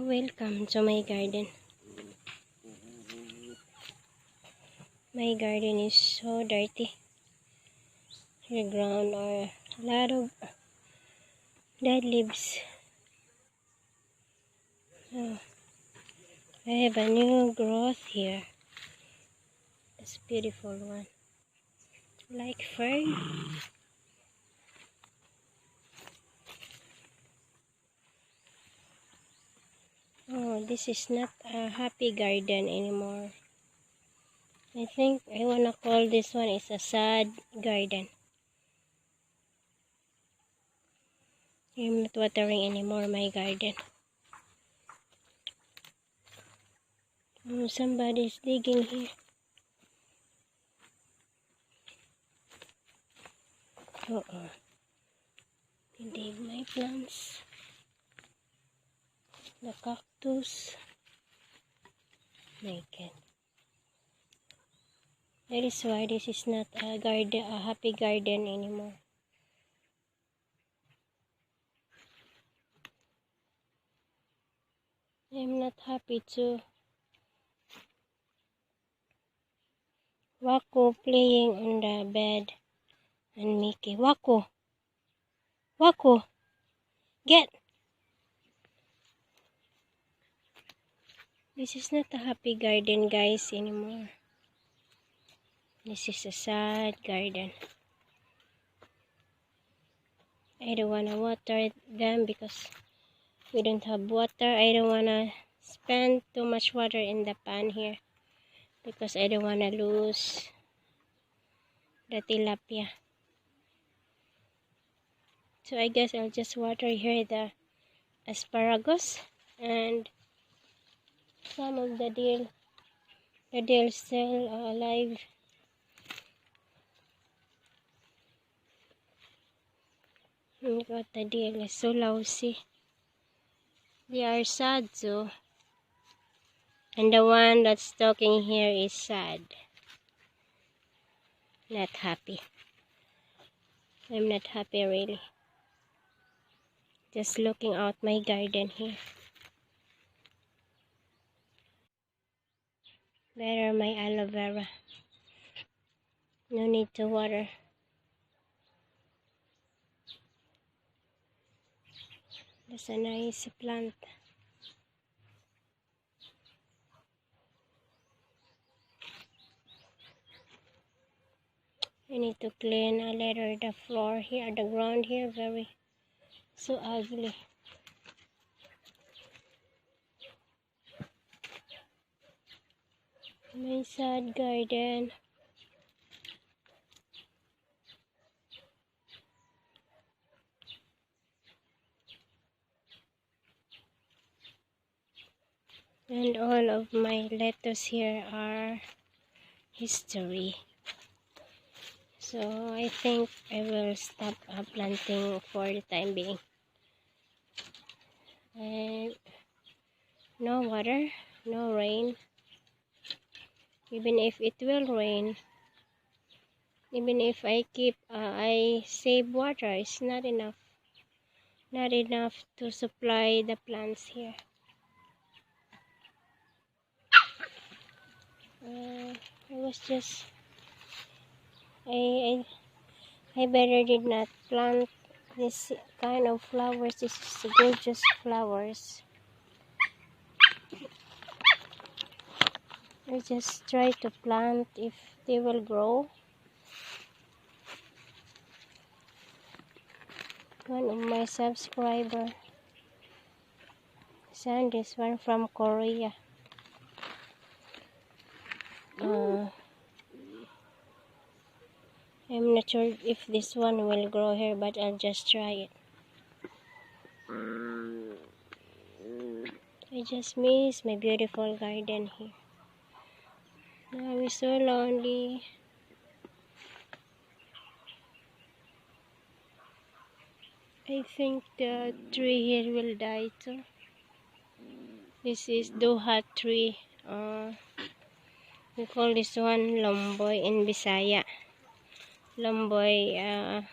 Welcome to my garden. My garden is so dirty. The ground are a lot of dead leaves. Oh, I have a new growth here. It's a beautiful one. Like fern. Oh, this is not a happy garden anymore. I think I wanna call this one is a sad garden. I'm not watering anymore my garden. Oh, somebody's digging here. Uh-oh. They dig my plants. The cactus. My God. That is why this is not a garden, a happy garden anymore. I'm not happy too. Wako playing on the bed and Mickey. Wako! Wako! Get! This is not a happy garden, guys, anymore. This is a sad garden. I don't wanna water them because we don't have water. I don't wanna spend too much water in the pan here because I don't wanna lose the tilapia. So I guess I'll just water here the asparagus and some of the dill. The dill still alive. Look at the dill is so lousy. They are sad too. And the one that's talking here is sad. Not happy. I'm not happy really. Just looking out my garden here. There are my aloe vera. No need to water. That's a nice plant. I need to clean a little the floor here, the ground here, very so ugly. My sad garden. And all of my lettuce here are history. So I think I will stop planting for the time being. And no water, no rain. Even if it will rain, even if I save water, it's not enough. Not enough to supply the plants here. I was just I better did not plant this kind of flowers. This is gorgeous flowers. I just try to plant if they will grow. One of my subscribers sent this one from Korea. I'm not sure if this one will grow here, but I'll just try it. I just miss my beautiful garden here. Now I'm so lonely. I think the tree here will die too. This is Doha tree. We call this one Lomboy in Bisaya. Lomboy,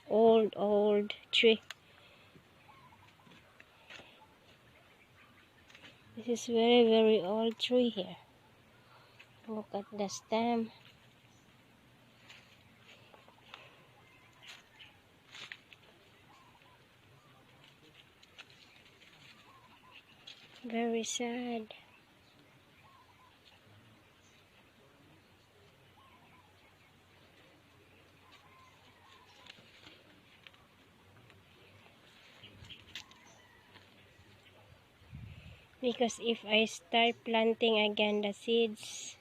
old tree. This is very old tree here. Look at the stem. Very sad. Because if I start planting again the seeds,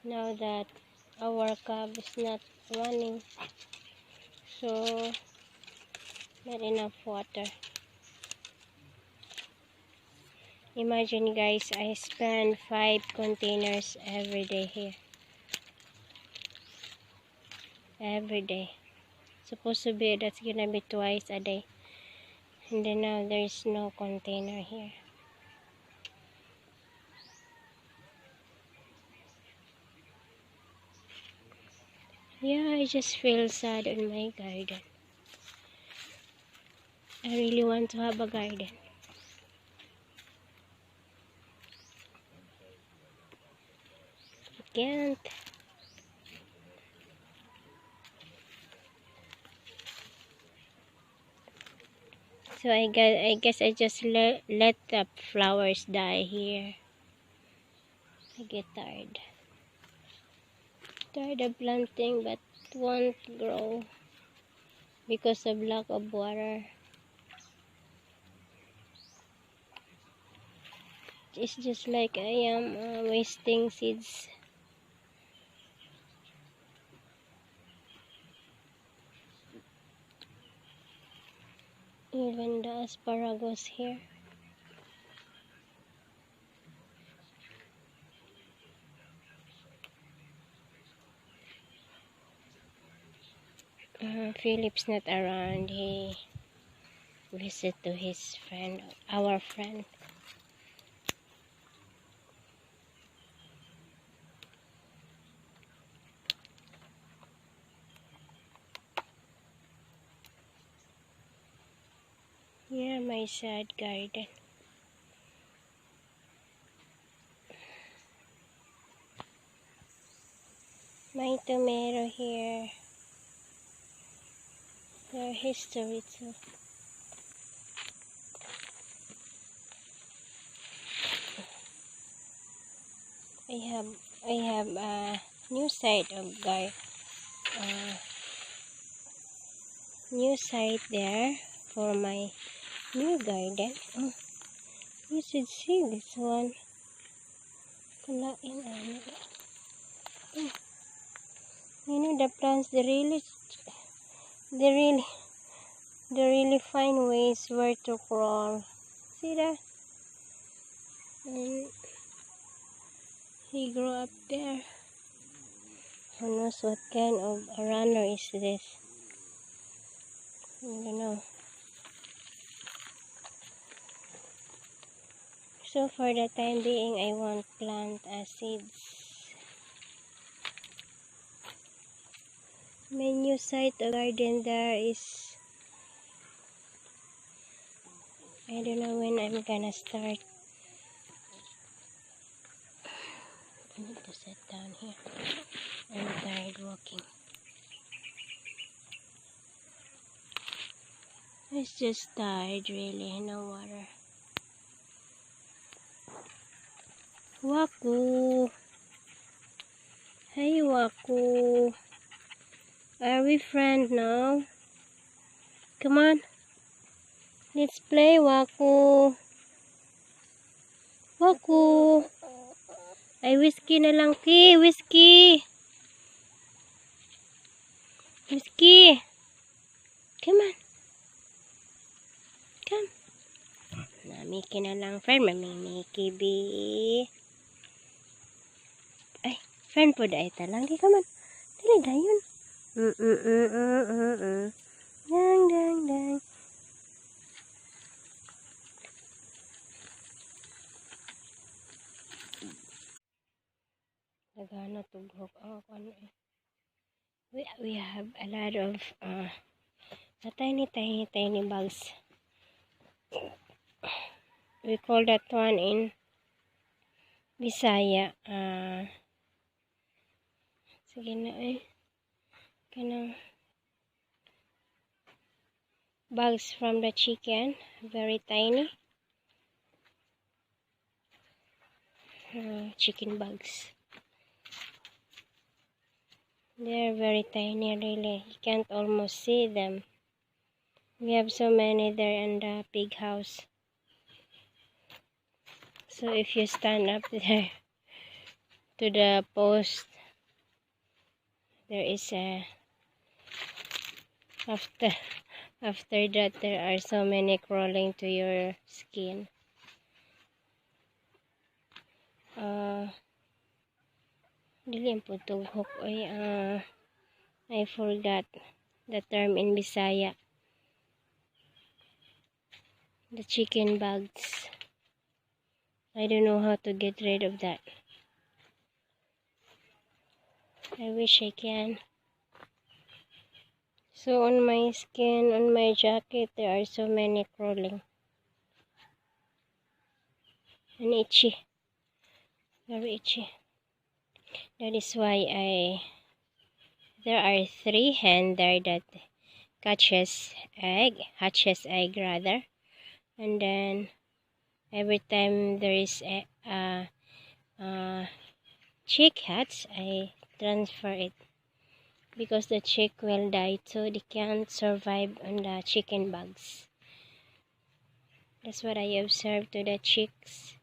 now that our cab is not running, so not enough water. Imagine guys, I spend 5 containers every day here. Every day. Supposed to be that's gonna be twice a day. And then now there's no container here. Yeah, I just feel sad in my garden. I really want to have a garden. I can't. So I guess I just let the flowers die here. I get tired. Tired of planting but won't grow because of lack of water. It's just like I am wasting seeds. Even the asparagus here. Philip's not around. He visit to his friend, our friend. Yeah, my sad garden. My tomato here. Their history too. I have a new site of new site there for my new garden. Oh, you should see this one. Kulain ano. Oh, you know the plants they really find ways where to crawl. See that? And he grew up there. Who knows what kind of a runner is this? I don't know. So for the time being, I won't plant seeds. My new site of garden there is, I don't know when I'm gonna start. I need to sit down here. I'm tired walking. It's just tired really, no water. Waku! Hey Waku! Are we friends now? Come on! Let's play Waku! Waku! Ay, whiskey na lang, Ki! Whiskey! Whiskey! Come on! Come! Namiki na lang, friend. Mamimiki, B. Ay, friend po da ita lang. Come on. Dali dayon. Dang, dang, dang. Nagana tughok ang ano eh. we have a lot of tiny bugs. We call that one in Bisaya sige na kanang bugs from the chicken, very tiny. Chicken bugs, they're very tiny, really. You can't almost see them. We have so many there in the pig house. So if you stand up there to the post, there is a after that there are so many crawling to your skin. Dili ang putughok oy. I forgot the term in Bisaya. The chicken bugs. I don't know how to get rid of that. I wish I can. So on my skin, on my jacket, there are so many crawling. And itchy. Very itchy. That is why there are 3 hens there that hatches egg rather. And then every time there is a chick hatch, I transfer it. Because the chick will die, so they can't survive on the chicken bugs. That's what I observed to the chicks.